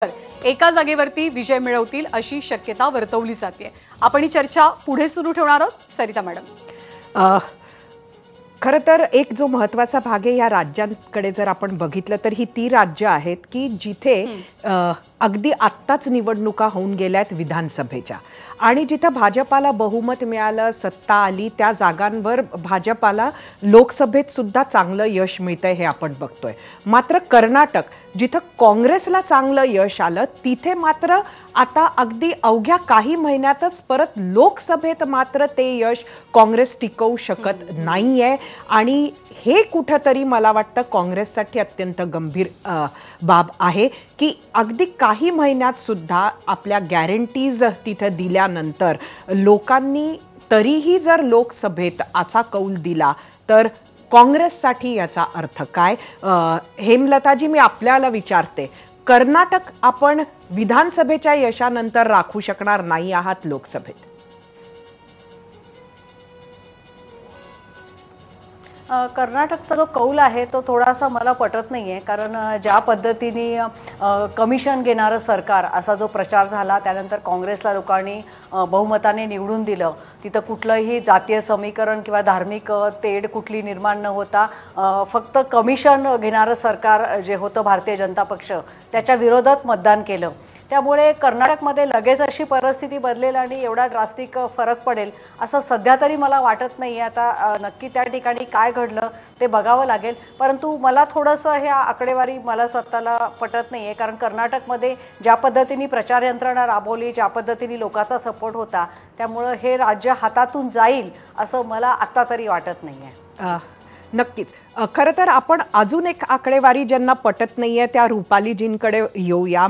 एका जागेवरती विजय मिळवतील अशी शक्यता वर्तवली जाते। आपण ही चर्चा पुढे सुरू ठेवणार आहोत। सरिता मॅडम, खरं तर एक जो महत्त्वाचा भाग आहे या राज्यांकडे जर आपण बघितलं तर ही ती राज्य आहेत की जिथे अगदी आत्ताच निवडणुका होऊन गेल्यात विधानसभेच्या, आणि जिथं भाजपाला बहुमत मिळालं, सत्ता आली, त्या जागांवर भाजपाला लोकसभेत सुद्धा चांगलं यश मिळतंय हे आपण बघतोय। मात्र कर्नाटक, जिथं काँग्रेसला चांगलं यश आलं, तिथे मात्र आता अगदी अवघ्या काही महिन्यातच परत लोकसभेत मात्र ते यश काँग्रेस टिकवू शकत नाहीये। आणि हे कुठंतरी मला वाटतं काँग्रेससाठी अत्यंत गंभीर बाब आहे की अगदी काही महिन्यात सुद्धा आपल्या गॅरंटीज तिथे दिल्यानंतर लोकांनी तरीही जर लोकसभेत असा कौल दिला तर काँग्रेससाठी याचा अर्थ काय? हेमलताजी, मी आपल्याला विचारते, कर्नाटक आपण विधानसभेच्या यशानंतर राखू शकणार नाही आहात लोकसभेत? कर्नाटकचा जो कौल आहे तो थोडासा मला पटत नाहीये, कारण ज्या पद्धतीने कमिशन घेणारं सरकार असा जो प्रचार झाला, त्यानंतर काँग्रेसला लोकांनी बहुमताने निवडून दिलं, तिथं कुठलंही जातीय समीकरण किंवा धार्मिक तेढ कुठली निर्माण न होता फक्त कमिशन घेणारं सरकार जे होतं भारतीय जनता पक्ष, त्याच्या विरोधात मतदान केलं। त्यामुळे कर्नाटकमध्ये लगेच अशी परिस्थिती बदलेल आणि एवढा ड्रास्टिक फरक पडेल असं सध्या तरी मला वाटत नाही। आता नक्की त्या ठिकाणी काय घडलं ते बघावं लागेल, परंतु मला थोडंसं हे आकडेवारी मला स्वतःला पटत नाहीये, कारण कर्नाटकमध्ये ज्या पद्धतीने प्रचार यंत्रणा राबवली, ज्या पद्धतीने लोकांचा सपोर्ट होता, त्यामुळे हे राज्य हातातून जाईल असं मला आता तरी वाटत नाहीये। नक्कीच। खरं तर आपण अजून एक आकडेवारी ज्यांना पटत नाहीये त्या रुपालीजींकडे येऊया।